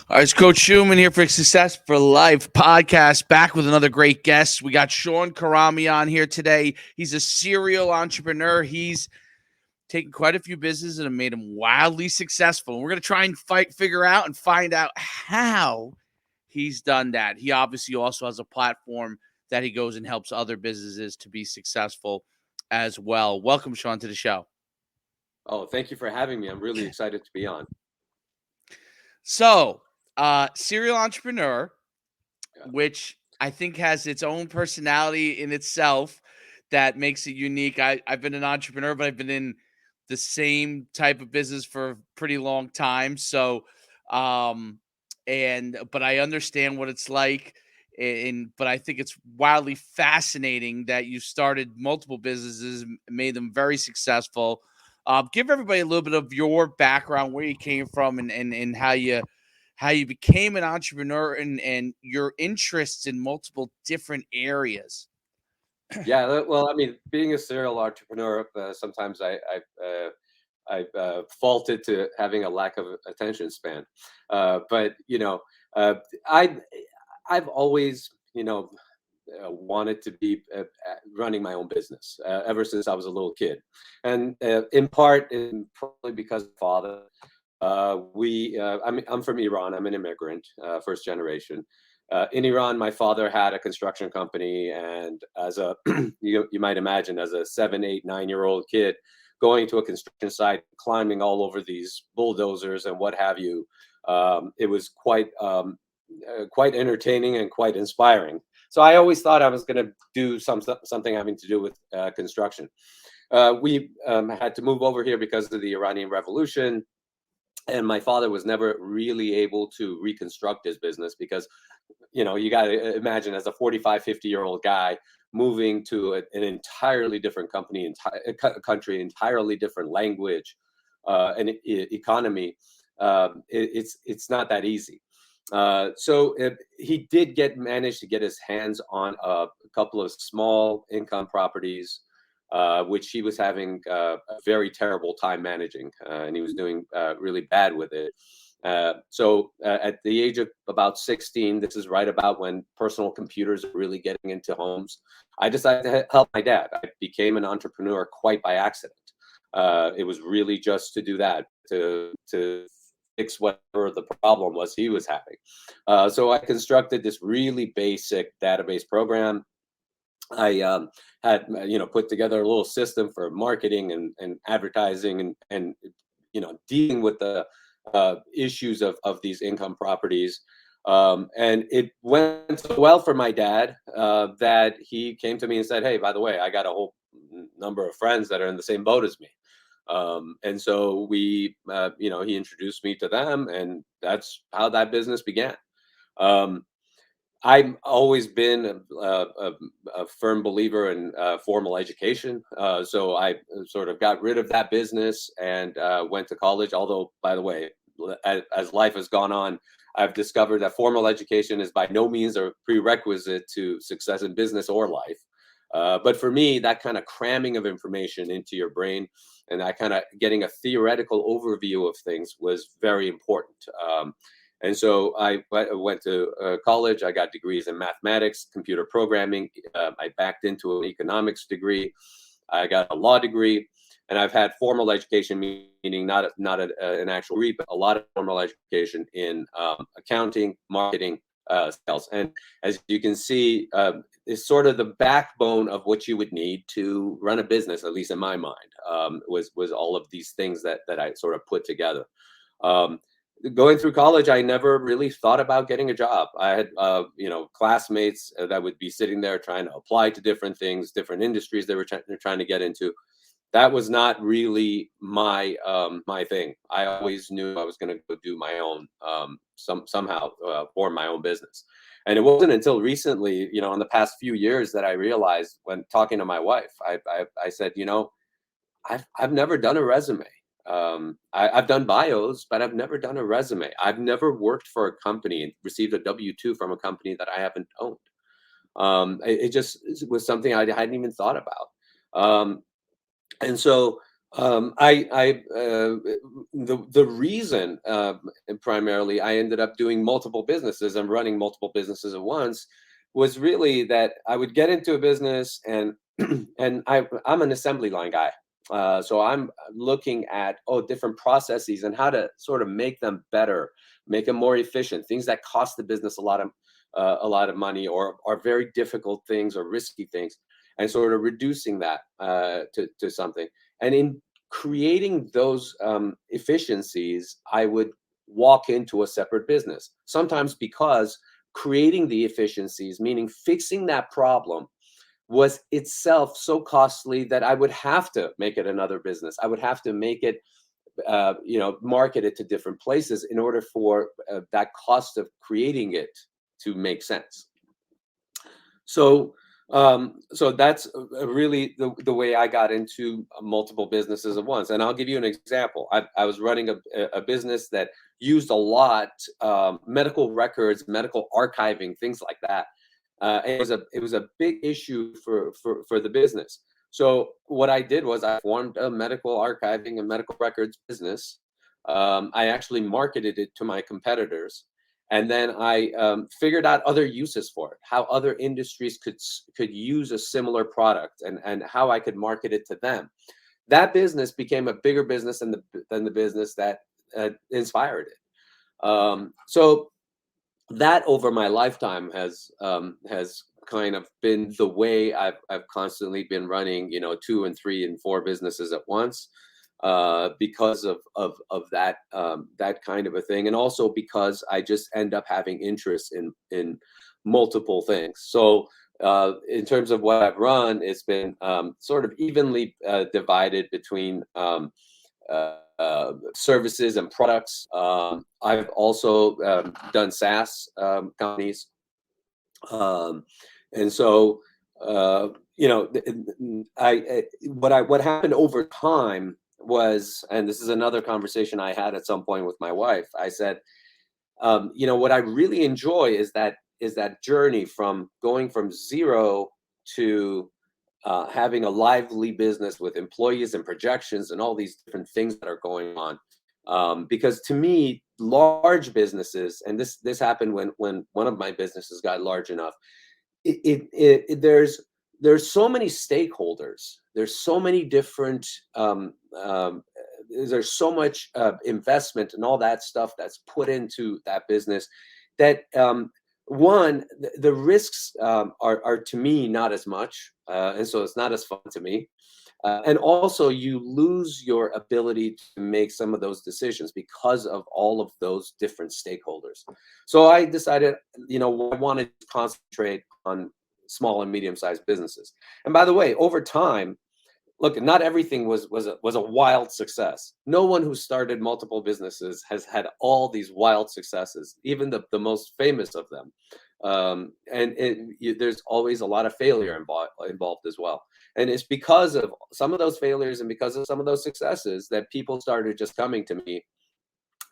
All right, it's Coach Schuman here for Success for Life podcast, back with another great guest. We got Shawn Khorrami on here today. He's a serial entrepreneur. He's taken quite a few businesses and have made them wildly successful. We're going to try and figure out and find out how he's done that. He obviously also has a platform that he goes and helps other businesses to be successful as well. Welcome, Shawn, to the show. Oh, thank you for having me. I'm really excited to be on. So, serial entrepreneur, Yeah. which I think has its own personality in itself that makes it unique. I've been an entrepreneur, but I've been in the same type of business for a pretty long time. So, but I understand what it's like. But I think it's wildly fascinating that you started multiple businesses, made them very successful. Give everybody a little bit of your background, where you came from, and how you became an entrepreneur and your interests in multiple different areas. Yeah. Well, I mean, being a serial entrepreneur, sometimes I faulted to having a lack of attention span. But uh, I I've always wanted to be running my own business ever since I was a little kid, and in part, probably because of father. I'm from Iran. I'm an immigrant, first generation. In Iran, my father had a construction company, and as a you might imagine, as a 7, 8, 9-year-old kid, going to a construction site, climbing all over these bulldozers and what have you, it was quite entertaining and quite inspiring. So I always thought I was going to do something having to do with construction. We had to move over here because of the Iranian Revolution, and my father was never really able to reconstruct his business because you got to imagine, as a 45, 50-year-old guy moving to an entirely different country, entirely different language, and economy. It's not that easy. He did manage to get his hands on a couple of small income properties, which he was having a very terrible time managing, and he was doing really bad with it. At the age of about 16, this is right about when personal computers are really getting into homes, I decided to help my dad. I became an entrepreneur quite by accident. It was really just to do that, to fix whatever the problem was he was having. So I constructed this really basic database program. I had put together a little system for marketing and advertising and dealing with the issues of these income properties. And it went so well for my dad that he came to me and said, "Hey, by the way, I got a whole number of friends that are in the same boat as me." And so he introduced me to them, and that's how that business began. Um, I've always been a firm believer in formal education. So I sort of got rid of that business and went to college. Although, by the way, as life has gone on, I've discovered that formal education is by no means a prerequisite to success in business or life. But for me, that kind of cramming of information into your brain and that kind of getting a theoretical overview of things was very important. And so I went to college. I got degrees in mathematics, computer programming. I backed into an economics degree. I got a law degree, and I've had formal education, meaning not an actual degree, but a lot of formal education in accounting, marketing, sales. And as you can see, it's sort of the backbone of what you would need to run a business, at least in my mind, was all of these things that I sort of put together. Um, Going through college, I never really thought about getting a job. I had, classmates that would be sitting there trying to apply to different things, different industries they were trying to get into. That was not really my thing. I always knew I was going to go do my own, somehow form my own business. And it wasn't until recently, in the past few years, that I realized, when talking to my wife, I said, I've never done a resume. I've done bios, but I've never done a resume. I've never worked for a company and received a W-2 from a company that I haven't owned. It just was something I hadn't even thought about. And so The reason primarily I ended up doing multiple businesses and running multiple businesses at once was really that I would get into a business and I'm an assembly line guy. So I'm looking at different processes and how to sort of make them better, make them more efficient, things that cost the business a lot of money or are very difficult things or risky things, and sort of reducing that to something. And in creating those efficiencies, I would walk into a separate business. Sometimes because creating the efficiencies, meaning fixing that problem, was itself so costly that I would have to make it another business. I would have to make it, market it to different places in order for that cost of creating it to make sense. So that's really the way I got into multiple businesses at once. And I'll give you an example. I was running a business that used a lot medical records, medical archiving, things like that. It was a big issue for the business. So what I did was I formed a medical archiving and medical records business. I actually marketed it to my competitors, and then I figured out other uses for it, how other industries could use a similar product, and how I could market it to them. That business became a bigger business than the business that inspired it. So that over my lifetime has kind of been the way I've constantly been running, 2 and 3 and 4 businesses at once, because of that kind of a thing, and also because I just end up having interest in multiple things. So in terms of what I've run, it's been sort of evenly divided between services and products. I've also done SaaS companies, and so what happened over time was, and this is another conversation I had at some point with my wife. I said, what I really enjoy is that journey from going from zero to having a lively business with employees and projections and all these different things that are going on. Because to me, large businesses, and this happened when one of my businesses got large enough, there's so many stakeholders, there's so many different there's so much investment and all that stuff that's put into that business that the risks are to me not as much, and so it's not as fun to me. And also, you lose your ability to make some of those decisions because of all of those different stakeholders. So I decided, I wanted to concentrate on small and medium-sized businesses. And by the way, over time, look, not everything was a wild success. No one who started multiple businesses has had all these wild successes, even the most famous of them. There's always a lot of failure involved as well. And it's because of some of those failures and because of some of those successes that people started just coming to me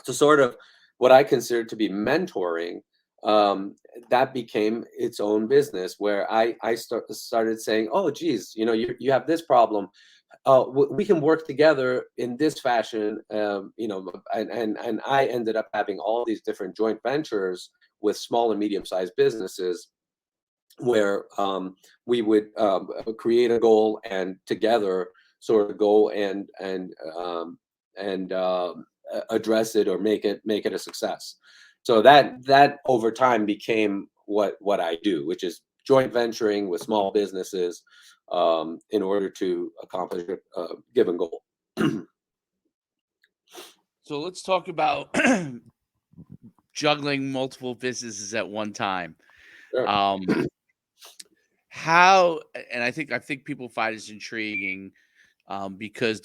to sort of what I consider to be mentoring. That became its own business where I started saying, oh, geez, you have this problem. We can work together in this fashion, and I ended up having all these different joint ventures with small and medium-sized businesses where we would create a goal and together sort of go and address it or make it a success. So that over time became what I do, which is joint venturing with small businesses in order to accomplish a given goal. So let's talk about juggling multiple businesses at one time. Sure. How, and I think people find this intriguing because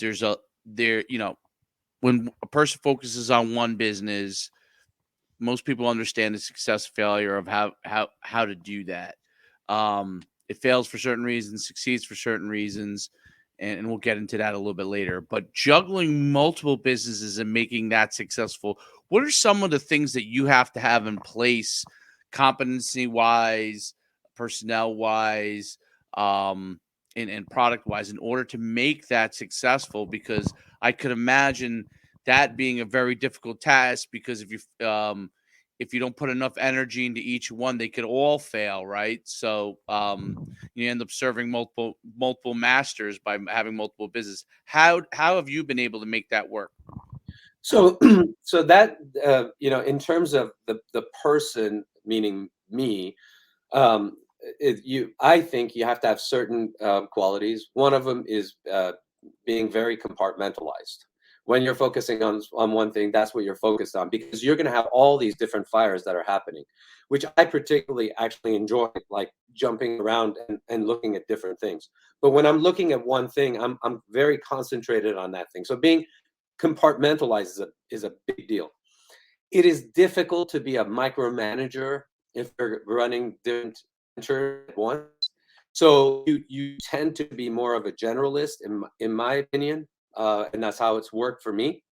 when a person focuses on one business, most people understand the success failure of how to do that. It fails for certain reasons, succeeds for certain reasons, and we'll get into that a little bit later. But juggling multiple businesses and making that successful, what are some of the things that you have to have in place, competency-wise, personnel-wise, and product wise in order to make that successful? Because I could imagine that being a very difficult task, because if you don't put enough energy into each one, they could all fail, right? So you end up serving multiple masters by having multiple business. How have you been able to make that work? So, so that in terms of the person, meaning me, um, I think you have to have certain qualities. One of them is being very compartmentalized. When you're focusing on one thing, that's what you're focused on, because you're going to have all these different fires that are happening, which I particularly actually enjoy, like jumping around and looking at different things. But when I'm looking at one thing, I'm very concentrated on that thing. So being compartmentalized is a big deal. It is difficult to be a micromanager if you're running different ventures at once. So you tend to be more of a generalist, in my opinion, and that's how it's worked for me,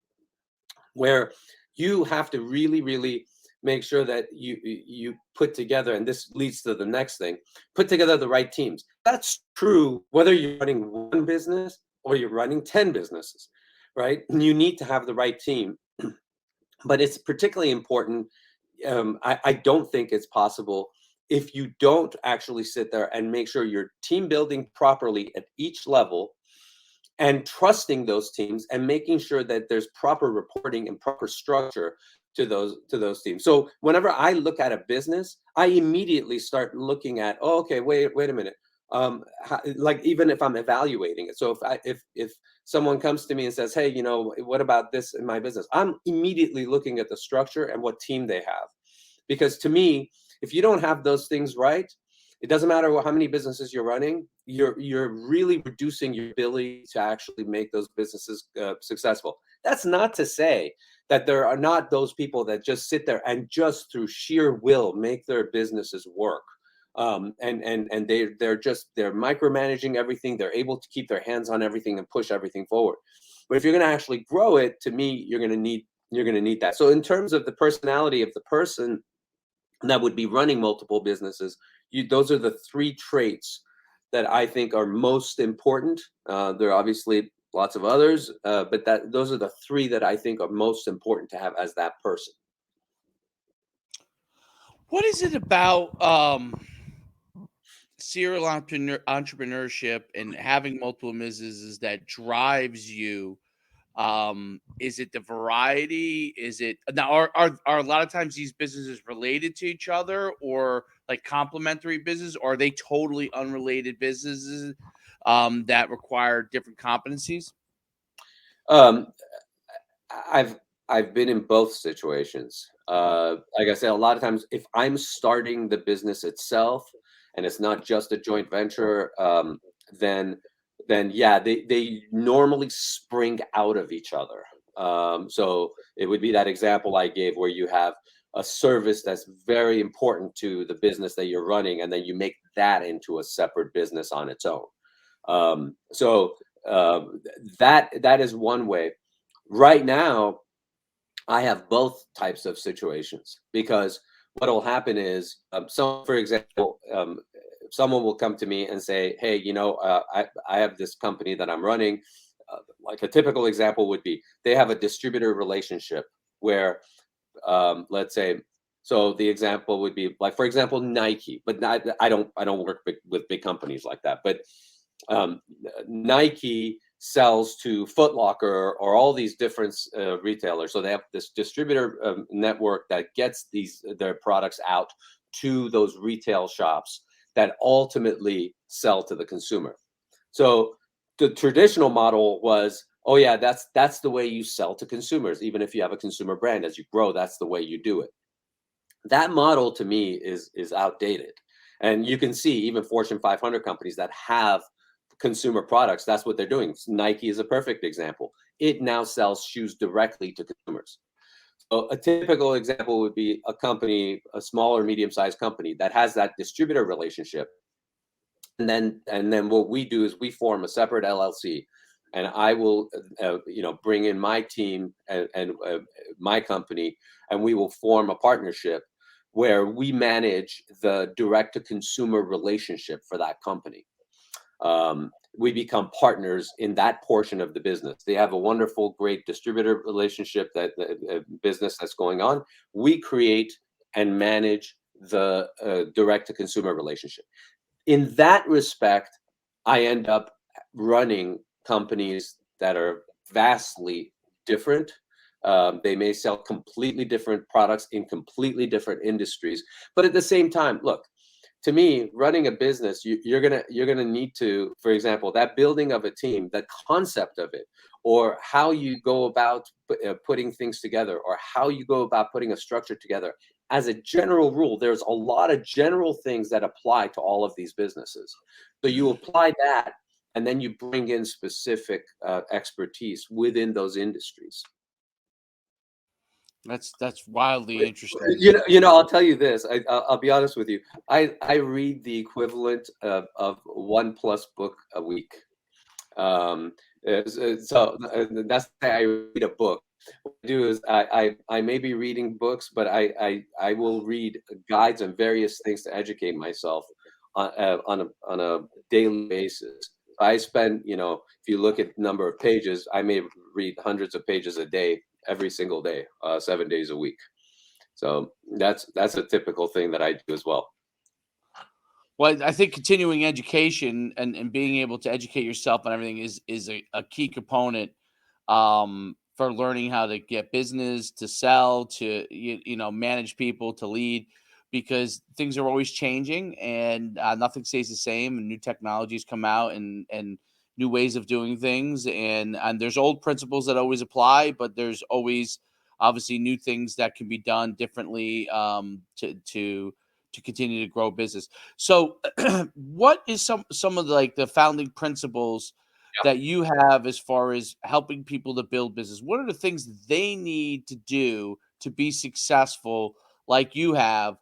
where you have to really, really make sure that you put together, and this leads to the next thing, put together the right teams. That's true whether you're running one business or you're running 10 businesses, right? And you need to have the right team, but it's particularly important. I don't think it's possible if you don't actually sit there and make sure you're team building properly at each level, and trusting those teams and making sure that there's proper reporting and proper structure to those teams. So whenever I look at a business, I immediately start looking at, oh, okay, wait a minute. Like, even if I'm evaluating it. So if someone comes to me and says, hey, what about this in my business? I'm immediately looking at the structure and what team they have. Because to me, if you don't have those things right, it doesn't matter how many businesses you're running. You're really reducing your ability to actually make those businesses successful. That's not to say that there are not those people that just sit there and just through sheer will make their businesses work. And they're micromanaging everything. They're able to keep their hands on everything and push everything forward. But if you're going to actually grow it, to me, you're going to need that. So in terms of the personality of the person that would be running multiple businesses, those are the three traits that I think are most important. There are obviously lots of others, but those are the three that I think are most important to have as that person. What is it about serial entrepreneurship and having multiple businesses that drives you? Is it the variety? Is it now, are a lot of times these businesses related to each other, or like complementary business, or are they totally unrelated businesses that require different competencies? Um, I've I've been in both situations. Like I said, a lot of times, if I'm starting the business itself and it's not just a joint venture, then yeah, they normally spring out of each other. So it would be that example I gave where you have a service that's very important to the business that you're running, and then you make that into a separate business on its own. So that is one way. Right now, I have both types of situations, because what will happen is, for example, someone will come to me and say, "Hey, I have this company that I'm running." Like a typical example would be they have a distributor relationship where, let's say, so the example would be like, for example, Nike, but I don't work with big companies like that, but um, Nike sells to Foot Locker or all these different retailers. So they have this distributor network that gets their products out to those retail shops that ultimately sell to the consumer. So the traditional model was, oh yeah, that's the way you sell to consumers. Even if you have a consumer brand, as you grow, that's the way you do it. That model to me is outdated. And you can see even Fortune 500 companies that have consumer products, that's what they're doing. Nike is a perfect example. It now sells shoes directly to consumers. So a typical example would be a company, a small or medium-sized company that has that distributor relationship. And then what we do is we form a separate LLC, and I will bring in my team and my company, and we will form a partnership where we manage the direct to consumer relationship for that company. We become partners in that portion of the business. They have a wonderful, great distributor relationship, that business that's going on. We create and manage the direct to consumer relationship. In that respect, I end up running companies that are vastly different. They may sell completely different products in completely different industries, but at the same time, look, to me, running a business, you're gonna need to, for example, that building of a team, the concept of it, or how you go about putting things together, or how you go about putting a structure together. As a general rule, there's a lot of general things that apply to all of these businesses. So you apply that, and then you bring in specific expertise within those industries. That's wildly interesting. I'll tell you this. I'll be honest with you. I read the equivalent of one plus book a week. That's why I read a book. What I do is I may be reading books, but I will read guides and various things to educate myself on a daily basis. I spend, if you look at the number of pages, I may read hundreds of pages a day, every single day, 7 days a week. So that's a typical thing that I do as well. Well, I think continuing education and being able to educate yourself on everything is a key component for learning how to get business, to sell, to manage people, to lead, because things are always changing and nothing stays the same, and new technologies come out and new ways of doing things, and there's old principles that always apply, but there's always obviously new things that can be done differently to continue to grow business. So what is some of the founding principles that you have as far as helping people to build business? What are the things they need to do to be successful like you have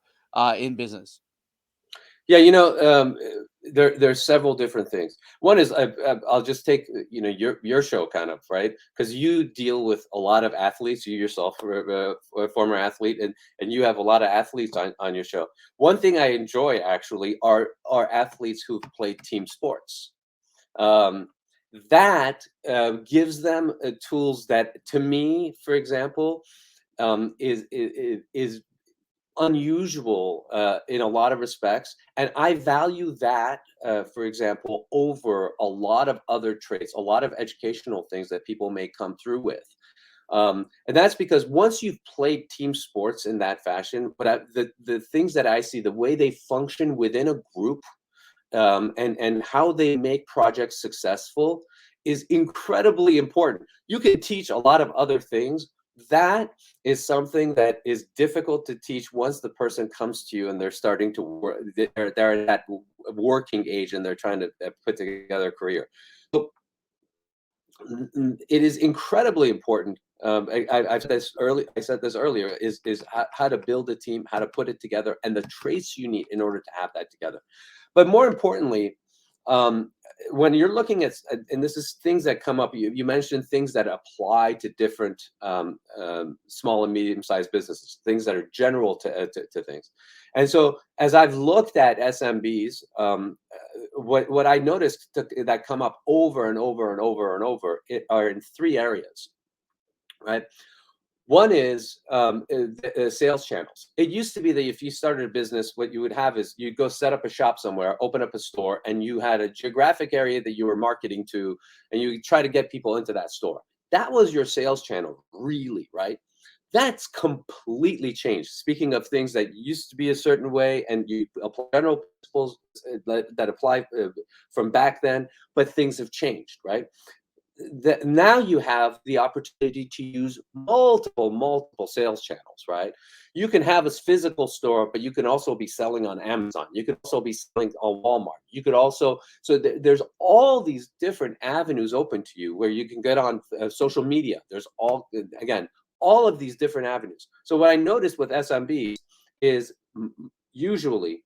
in business? Yeah, there's several different things. One is I'll just take your show, kind of, right, because you deal with a lot of athletes. You yourself are a former athlete, and you have a lot of athletes on your show. One thing I enjoy actually are athletes who've played team sports. That gives them tools that, to me, for example, is unusual in a lot of respects, and I value that, for example, over a lot of other traits, a lot of educational things that people may come through with. And that's because once you've played team sports in that fashion, the things that I see, the way they function within a group, and how they make projects successful, is incredibly important. You can teach a lot of other things. That is something that is difficult to teach once the person comes to you and they're starting to work. They're at that working age and they're trying to put together a career. So it is incredibly important. I've said this early. I said this earlier. Is how to build a team, how to put it together, and the traits you need in order to have that together. But more importantly, when you're looking at, and this is things that come up, you mentioned things that apply to different small and medium-sized businesses, things that are general to things. And so as I've looked at SMBs, what I noticed that come up over and over and over and over are in three areas, right? One is sales channels. It used to be that if you started a business, what you would have is you'd go set up a shop somewhere, open up a store, and you had a geographic area that you were marketing to, and you try to get people into that store. That was your sales channel, really, right? That's completely changed. Speaking of things that used to be a certain way, and you apply general principles that apply from back then, but things have changed, right? That now you have the opportunity to use multiple sales channels, right? You can have a physical store, but you can also be selling on Amazon. You can also be selling on Walmart. You could also, there's all these different avenues open to you where you can get on social media. There's all of these different avenues. So what I noticed with SMBs is usually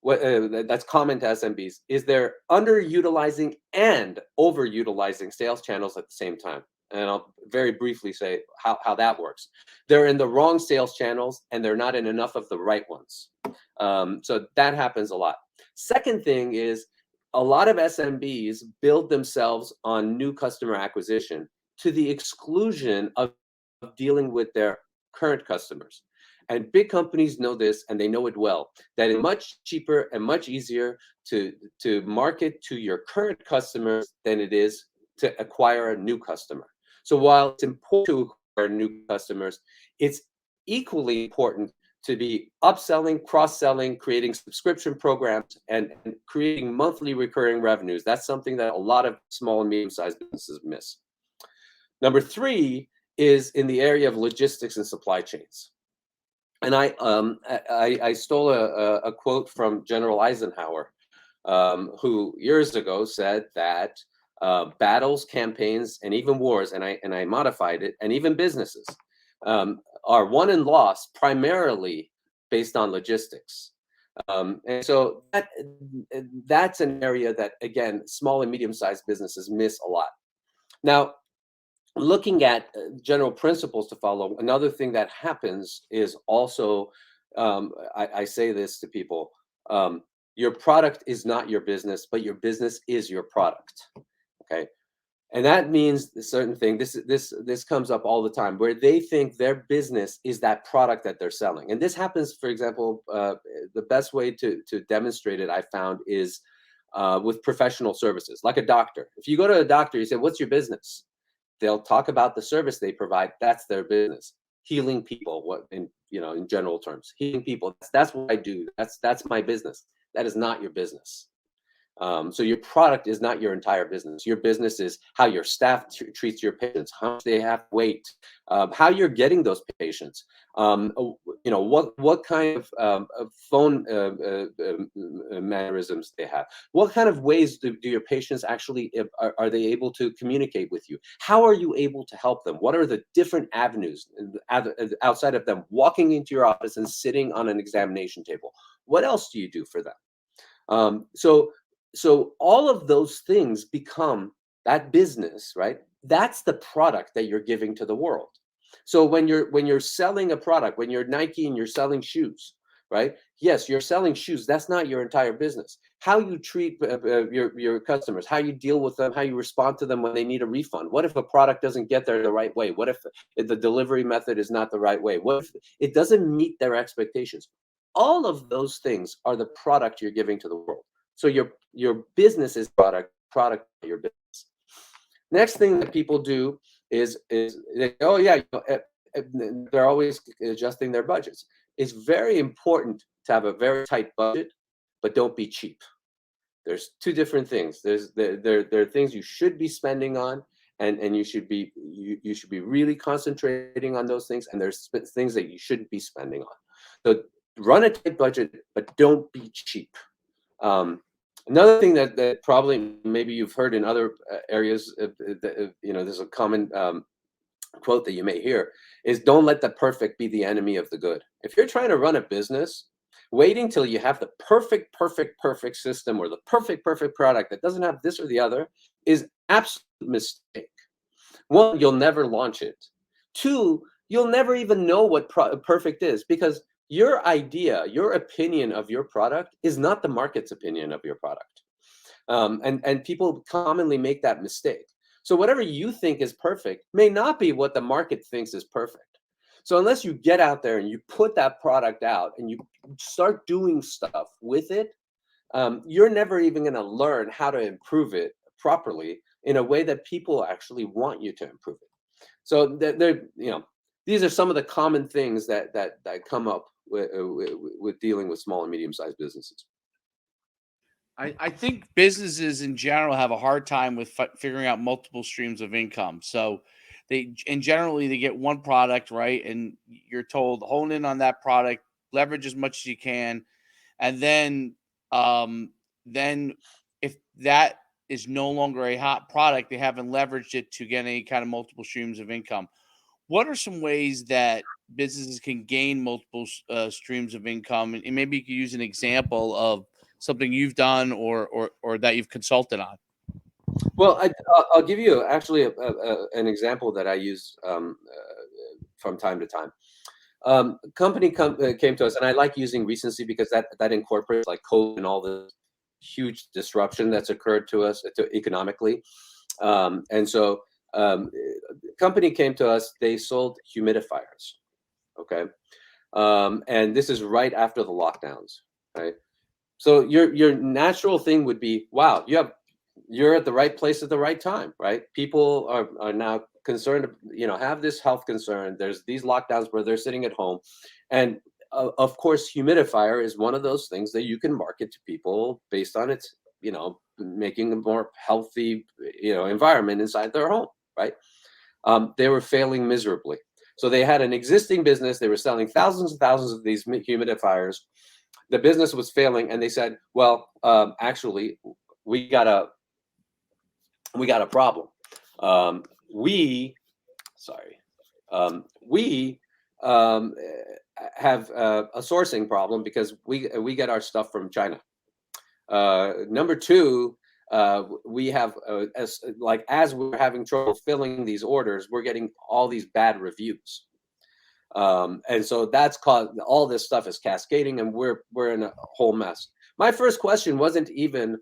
what that's common to SMBs is they're underutilizing and overutilizing sales channels at the same time. And I'll very briefly say how that works. They're in the wrong sales channels and they're not in enough of the right ones. So that happens a lot. Second thing is a lot of SMBs build themselves on new customer acquisition to the exclusion of dealing with their current customers. And big companies know this, and they know it well, that it's much cheaper and much easier to market to your current customers than it is to acquire a new customer. So while it's important to acquire new customers, it's equally important to be upselling, cross-selling, creating subscription programs, and creating monthly recurring revenues. That's something that a lot of small and medium-sized businesses miss. Number three is in the area of logistics and supply chains. And I stole a quote from General Eisenhower, who years ago said that battles, campaigns, and even wars, and I modified it, and even businesses are won and lost primarily based on logistics. And so that's an area that, again, small and medium-sized businesses miss a lot. Now, looking at general principles to follow, another thing that happens is also, I say this to people, your product is not your business, but your business is your product. Okay. And that means a certain thing. This comes up all the time, where they think their business is that product that they're selling. And this happens, for example, the best way to demonstrate it, I found, is with professional services, like a doctor. If you go to a doctor, you say, "What's your business?" They'll talk about the service they provide. That's their business. Healing people, what in general terms, healing people. That's what I do. That's my business. That is not your business. So your product is not your entire business. Your business is how your staff treats your patients, how much they have to wait, how you're getting those patients, what kind of phone mannerisms they have, what kind of ways do your patients actually are they able to communicate with you? How are you able to help them? What are the different avenues outside of them walking into your office and sitting on an examination table? What else do you do for them? So all of those things become that business, right? That's the product that you're giving to the world. So when you're selling a product, when you're Nike and you're selling shoes, right? Yes, you're selling shoes. That's not your entire business. How you treat your customers, how you deal with them, how you respond to them when they need a refund. What if a product doesn't get there the right way? What if the delivery method is not the right way? What if it doesn't meet their expectations? All of those things are the product you're giving to the world. So your business is product of your business. Next thing that people do is they, oh yeah, they're always adjusting their budgets. It's very important to have a very tight budget, but don't be cheap. There's two different things. There are things you should be spending on, and you should be really concentrating on those things. And there's things that you shouldn't be spending on. So run a tight budget, but don't be cheap. Another thing that probably maybe you've heard in other areas, there's a common quote that you may hear is, "Don't let the perfect be the enemy of the good." If you're trying to run a business, waiting till you have the perfect system or the perfect product that doesn't have this or the other is absolute mistake. One, you'll never launch it. Two, you'll never even know what perfect is, because your idea, your opinion of your product is not the market's opinion of your product. And people commonly make that mistake. So whatever you think is perfect may not be what the market thinks is perfect. So unless you get out there and you put that product out and you start doing stuff with it, you're never even going to learn how to improve it properly in a way that people actually want you to improve it. So these are some of the common things that come up with dealing with small and medium-sized businesses. I think businesses in general have a hard time with figuring out multiple streams of income. So generally they get one product, right? And you're told, hone in on that product, leverage as much as you can. And then if that is no longer a hot product, they haven't leveraged it to get any kind of multiple streams of income. What are some ways that businesses can gain multiple streams of income? And maybe you could use an example of something you've done or that you've consulted on. Well, I'll give you actually an example that I use from time to time. Company came to us, and I like using recency because that incorporates like code and all this. huge disruption that's occurred to us economically. And so company came to us, they sold humidifiers. Okay. And this is right after the lockdowns, right? So your natural thing would be, wow, you're at the right place at the right time, right? People are now concerned, have this health concern. There's these lockdowns where they're sitting at home. And of course, humidifier is one of those things that you can market to people based on its, making a more healthy, environment inside their home, right? They were failing miserably. So they had an existing business. They were selling thousands and thousands of these humidifiers. The business was failing, and they said, well, actually, we got a problem. We have a sourcing problem because we get our stuff from China. Number two, we have as we're having trouble filling these orders, we're getting all these bad reviews. And so that's caused, all this stuff is cascading, and we're in a whole mess. My first question wasn't even,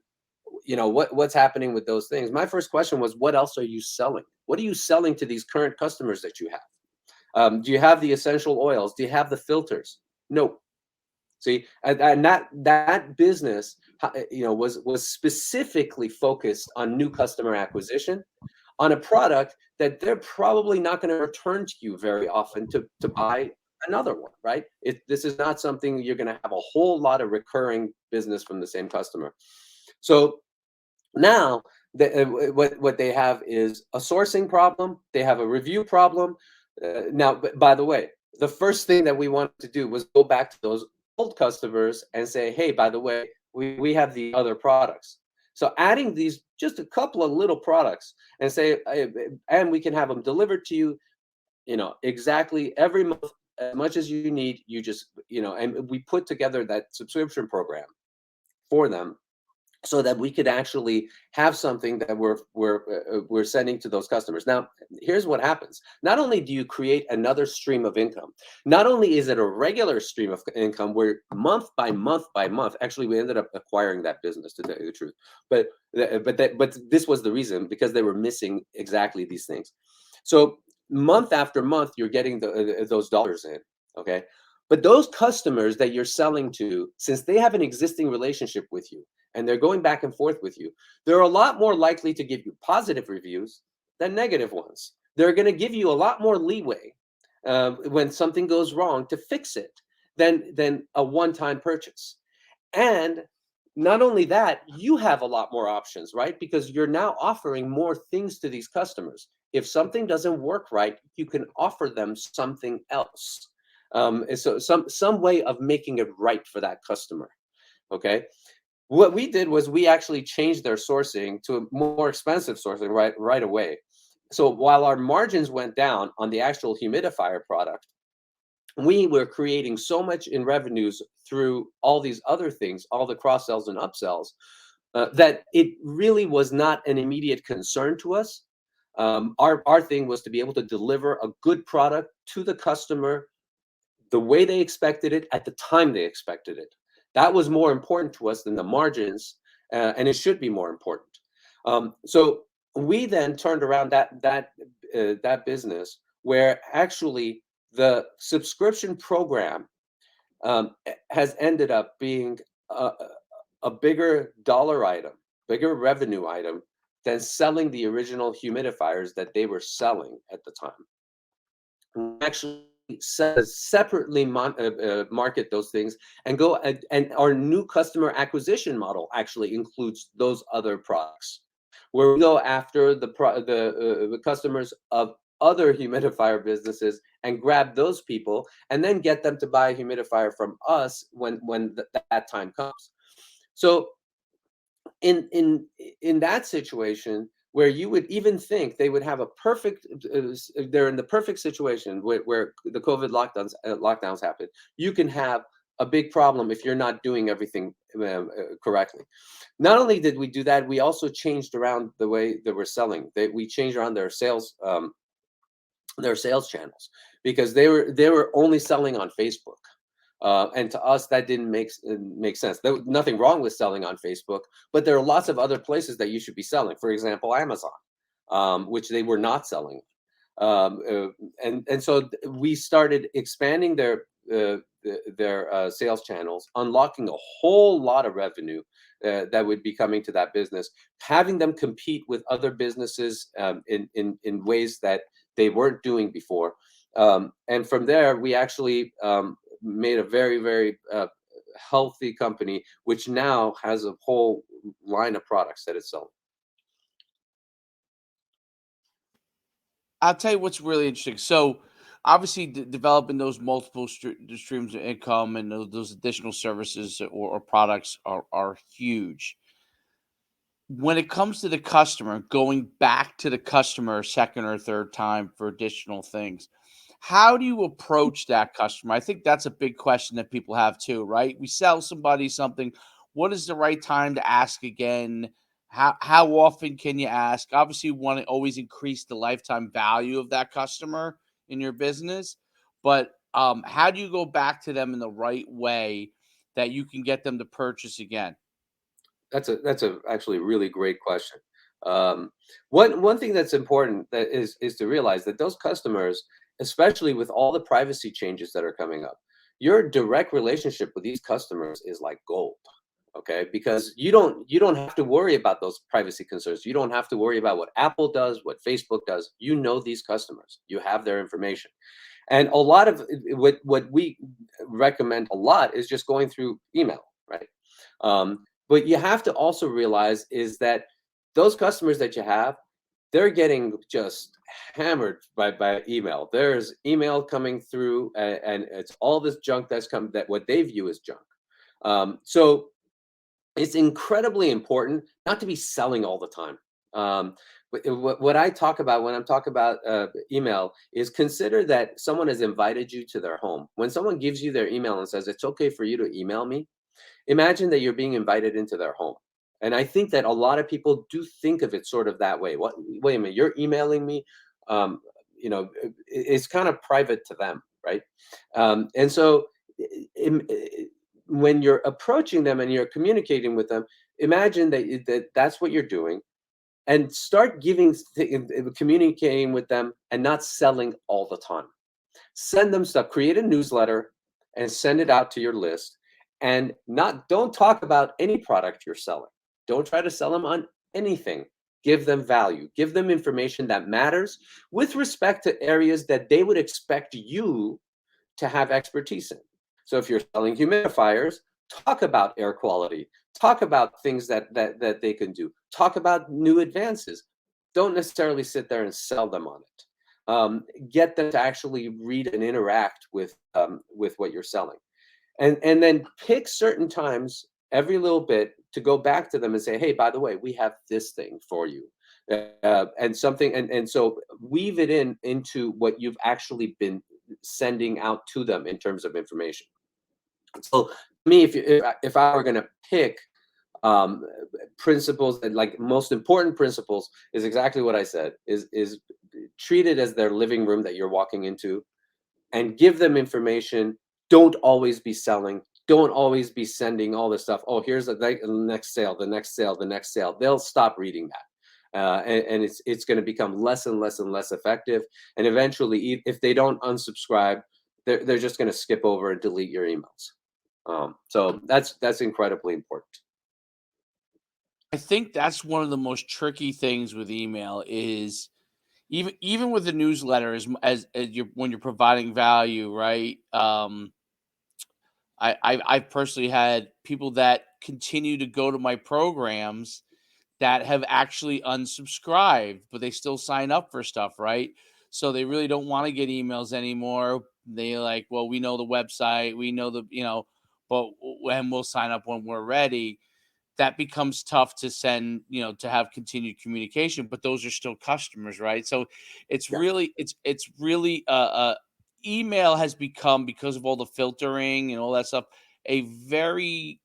what's happening with those things. My first question was, what else are you selling? What are you selling to these current customers that you have? Do you have the essential oils? Do you have the filters? No. See, and that business, was specifically focused on new customer acquisition, on a product that they're probably not going to return to you very often to buy another one, right? This is not something you're going to have a whole lot of recurring business from the same customer. So now what they have is a sourcing problem. They have a review problem. Now, by the way, the first thing that we wanted to do was go back to those old customers and say, hey, by the way, we have the other products. So adding these, just a couple of little products, and say, and we can have them delivered to you, exactly every month, as much as you need. You just, and we put together that subscription program for them, so that we could actually have something that we're sending to those customers. Now, here's what happens. Not only do you create another stream of income, not only is it a regular stream of income where month by month by month, actually we ended up acquiring that business, to tell you the truth. But this was the reason, because they were missing exactly these things. So month after month, you're getting those dollars in, okay? But those customers that you're selling to, since they have an existing relationship with you, and they're going back and forth with you, they're a lot more likely to give you positive reviews than negative ones. They're going to give you a lot more leeway when something goes wrong to fix it than a one-time purchase. And not only that, you have a lot more options, right? Because you're now offering more things to these customers. If something doesn't work right, you can offer them something else. So some way of making it right for that customer, okay? What we did was we actually changed their sourcing to a more expensive sourcing right away. So while our margins went down on the actual humidifier product, we were creating so much in revenues through all these other things, all the cross sells and upsells, that it really was not an immediate concern to us. Our thing was to be able to deliver a good product to the customer the way they expected it at the time they expected it. That was more important to us than the margins, and it should be more important. So we then turned around that business, where actually the subscription program has ended up being a bigger dollar item, bigger revenue item than selling the original humidifiers that they were selling at the time. We actually separately market those things and go, and our new customer acquisition model actually includes those other products, where we go after the customers of other humidifier businesses and grab those people and then get them to buy a humidifier from us when that time comes. So in that situation, where you would even think they would have a perfect, they're in the perfect situation where the COVID lockdowns happen, you can have a big problem if you're not doing everything correctly. Not only did we do that, we also changed around the way that we're selling. We changed around their sales channels, because they were only selling on Facebook. And to us, that didn't make sense. There was nothing wrong with selling on Facebook, but there are lots of other places that you should be selling. For example, Amazon, which they were not selling. And so we started expanding their sales channels, unlocking a whole lot of revenue that would be coming to that business, having them compete with other businesses in ways that they weren't doing before. And from there, we actually made a very, very healthy company, which now has a whole line of products that it's selling. I'll tell you what's really interesting. So, obviously, developing those multiple streams of income and those additional services or products are huge. When it comes to the customer, going back to the customer a second or third time for additional things, how do you approach that customer? I think that's a big question that people have too, right? We sell somebody something. What is the right time to ask again? How often can you ask? Obviously, you want to always increase the lifetime value of that customer in your business, but how do you go back to them in the right way that you can get them to purchase again? That's a actually really great question. One thing that's important that is to realize that those customers, especially with all the privacy changes that are coming up, your direct relationship with these customers is like gold. Okay, because you don't have to worry about those privacy concerns. You don't have to worry about what Apple does, what Facebook does. You know these customers. You have their information. And a lot of what we recommend a lot is just going through email, right? But you have to also realize is that those customers that you have, they're getting just hammered by email. There's email coming through, and it's all this junk that's come that what they view as junk. So it's incredibly important not to be selling all the time. What I talk about when I'm talking about email is consider that someone has invited you to their home. When someone gives you their email and says it's okay for you to email me, imagine that you're being invited into their home. And I think that a lot of people do think of it sort of that way. What? Wait a minute, you're emailing me. Um, it's kind of private to them, right? And so, when you're approaching them and you're communicating with them, imagine that's what you're doing, and start communicating with them and not selling all the time. Send them stuff, create a newsletter and send it out to your list, and not don't talk about any product you're selling. Don't try to sell them on anything. Give them value, give them information that matters with respect to areas that they would expect you to have expertise in. So if you're selling humidifiers, talk about air quality, talk about things that they can do, talk about new advances. Don't necessarily sit there and sell them on it. Get them to actually read and interact with what you're selling, and then pick certain times every little bit to go back to them and say, hey, by the way, we have this thing for you, and something, and so weave it into what you've actually been sending out to them in terms of information. So me, if I were going to pick um, principles that like most important principles is exactly what I said is treat it as their living room that you're walking into and give them information. Don't always be selling. Don't always be sending all this stuff. Oh, here's the next sale, the next sale, the next sale. They'll stop reading that. And it's going to become less and less and less effective. And eventually, if they don't unsubscribe, they're just going to skip over and delete your emails. So that's incredibly important. I think that's one of the most tricky things with email is even with the newsletter as you're when you're providing value, right? I've personally had people that continue to go to my programs that have actually unsubscribed, but they still sign up for stuff, right? So they really don't want to get emails anymore. They like, well, we know the website, we know but when we'll sign up when we're ready. That becomes tough to send, to have continued communication, but those are still customers, right? So Yeah. it's really email has become, because of all the filtering and all that stuff, a very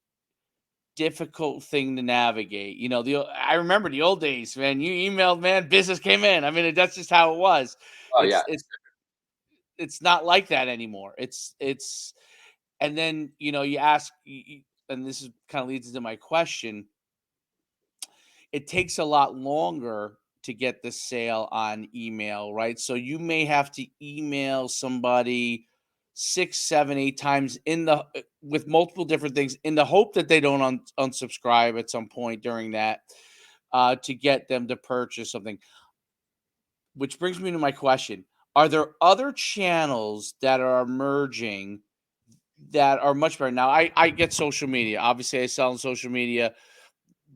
difficult thing to navigate. I remember the old days, man. You emailed, man, business came in. I mean, that's just how it was. Oh yeah. It's not like that anymore. It's And then, you ask, and this is kind of leads into my question. It takes a lot longer to get the sale on email, right? So you may have to email somebody 6, 7, 8 times with multiple different things in the hope that they don't unsubscribe at some point during that, to get them to purchase something. Which brings me to my question. Are there other channels that are emerging that are much better? Now, I get social media. Obviously, I sell on social media.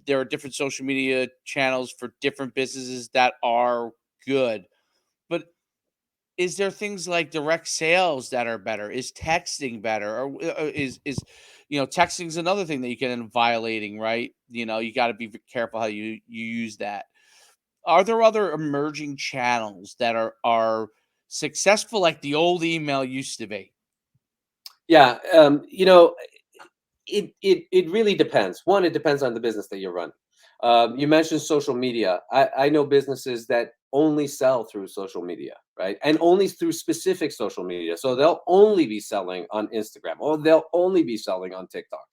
There are different social media channels for different businesses that are good. But is there things like direct sales that are better? Is texting better? Or is texting's another thing that you can end up violating, right? You got to be careful how you use that. Are there other emerging channels that are successful like the old email used to be? Yeah, it really depends. One, it depends on the business that you run. You mentioned social media. I know businesses that only sell through social media, right? And only through specific social media. So they'll only be selling on Instagram, or they'll only be selling on TikTok.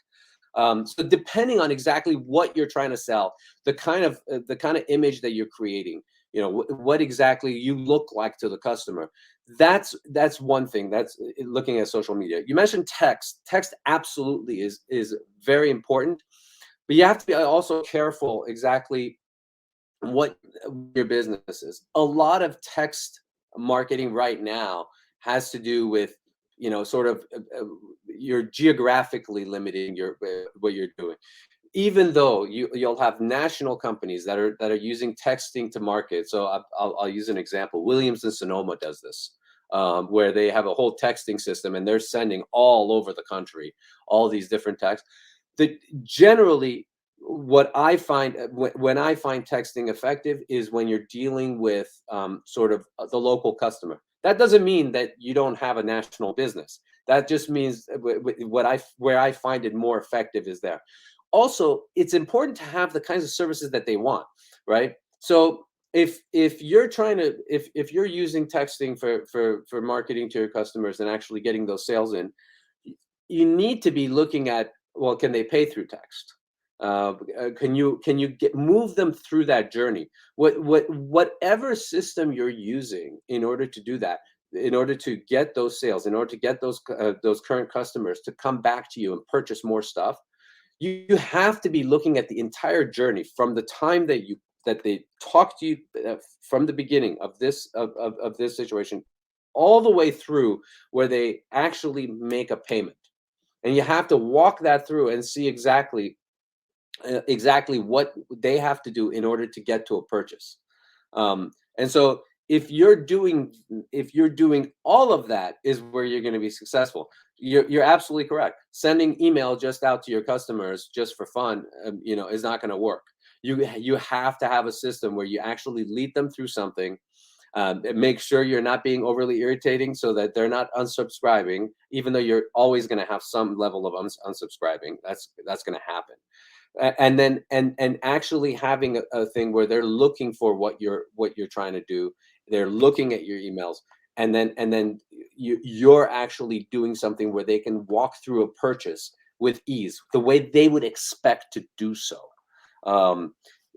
So depending on exactly what you're trying to sell, the kind of image that you're creating, what exactly you look like to the customer. That's one thing. That's looking at social media. You mentioned text. Text absolutely is very important, but you have to be also careful exactly what your business is. A lot of text marketing right now has to do with, sort of, you're geographically limiting what you're doing. Even though you'll have national companies that are using texting to market. So I'll use an example. Williams and Sonoma does this, where they have a whole texting system and they're sending all over the country all these different texts. That generally, what I find, when I find texting effective is when you're dealing with, sort of, the local customer. That doesn't mean that you don't have a national business. That just means, where I find it more effective is there. Also, it's important to have the kinds of services that they want, right? So if you're trying to, if you're using texting for marketing to your customers and actually getting those sales in, you need to be looking at, well, can they pay through text? Can you move them through that journey? Whatever system you're using in order to do that, in order to get those sales, in order to get those current customers to come back to you and purchase more stuff, you have to be looking at the entire journey from the time that they talk to you, from the beginning of this situation, all the way through where they actually make a payment. And you have to walk that through and see exactly what they have to do in order to get to a purchase. And so if you're doing all of that, is where you're going to be successful. You're absolutely correct. Sending email just out to your customers just for fun, is not going to work. You have to have a system where you actually lead them through something. And make sure you're not being overly irritating so that they're not unsubscribing, even though you're always going to have some level of unsubscribing. That's going to happen. And then and actually having a thing where they're looking for what you're trying to do. They're looking at your emails, and then you're actually doing something where they can walk through a purchase with ease, the way they would expect to do so. Um,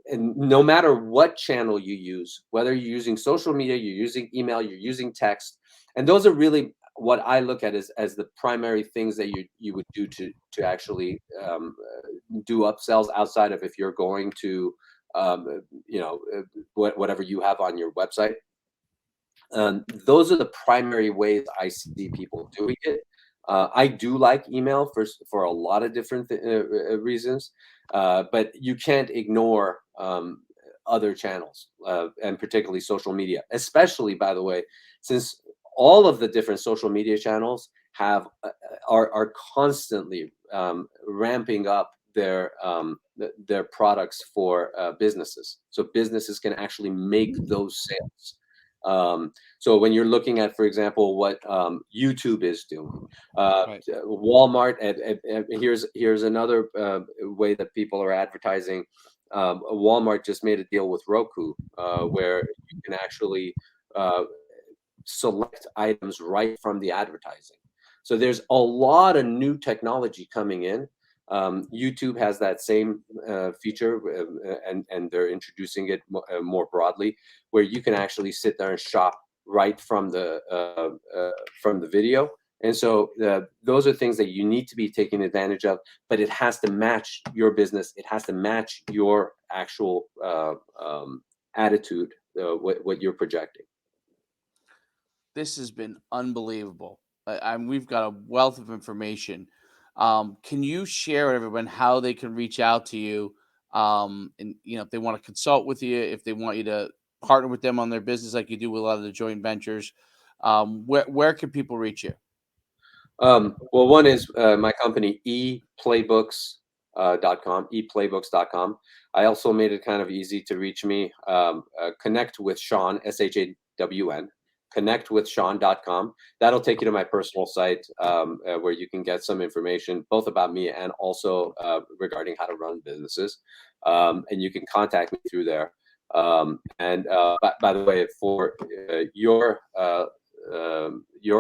and no matter what channel you use, whether you're using social media, you're using email, you're using text, and those are really what I look at as the primary things that you would do to actually, do upsells, outside of if you're going to, whatever you have on your website. Those are the primary ways I see people doing it. I do like email for a lot of different reasons, but you can't ignore, other channels, and particularly social media. Especially, by the way, since all of the different social media channels are constantly, ramping up their products for, businesses, so businesses can actually make those sales. So when you're looking at, for example, what, YouTube is doing, Right. Walmart, and here's another, way that people are advertising. Walmart just made a deal with Roku, where you can actually, select items right from the advertising. So there's a lot of new technology coming in. YouTube has that same feature, and they're introducing it more broadly, where you can actually sit there and shop right from the video. And so those are things that you need to be taking advantage of, but it has to match your business. It has to match your actual attitude, what you're projecting. This has been unbelievable. We've got a wealth of information. Can you share with everyone how they can reach out to you? And if they want to consult with you, if they want you to partner with them on their business, like you do with a lot of the joint ventures, where can people reach you? Well, one is my company, eplaybooks.com, eplaybooks.com. I also made it kind of easy to reach me. Connect with Shawn, SHAWN, connectwithshawn.com. That'll take you to my personal site, where you can get some information both about me and also regarding how to run businesses. And you can contact me through there. And by the way, for your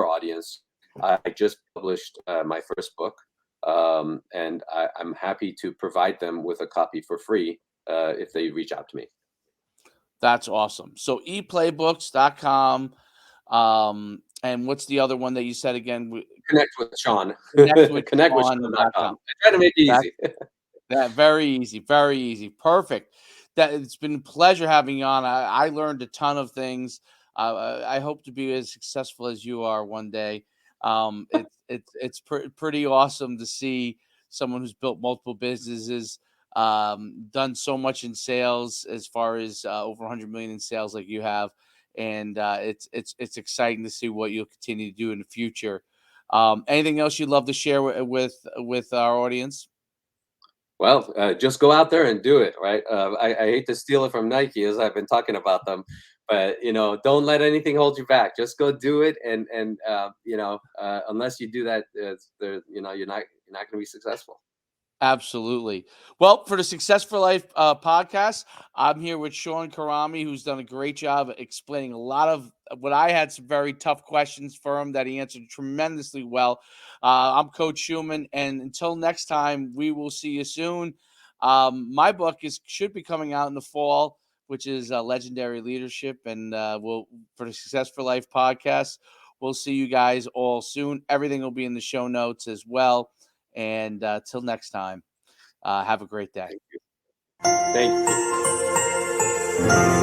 audience, I just published my first book, and I'm happy to provide them with a copy for free if they reach out to me. That's awesome. So eplaybooks.com. And what's the other one that you said again? Connect with Shawn. Connectwithshawn.com. I try to make it easy. That very easy, very easy. Perfect. That it's been a pleasure having you on. I learned a ton of things. I hope to be as successful as you are one day. It's pretty awesome to see someone who's built multiple businesses, done so much in sales, as far as over 100 million in sales like you have, and it's exciting to see what you'll continue to do in the future. Anything else you'd love to share with our audience? Well, just go out there and do it, right? I hate to steal it from Nike, as I've been talking about them, but don't let anything hold you back. Just go do it, and unless you do that, you're not going to be successful. Absolutely. Well, for the Success for Life podcast, I'm here with Shawn Khorrami, who's done a great job explaining a lot of what I had some very tough questions for him that he answered tremendously well. I'm Coach Schuman, and until next time, we will see you soon. My book should be coming out in the fall, which is Legendary Leadership, and for the Success for Life podcast, we'll see you guys all soon. Everything will be in the show notes as well. And till next time, have a great day. Thank you. Thank you.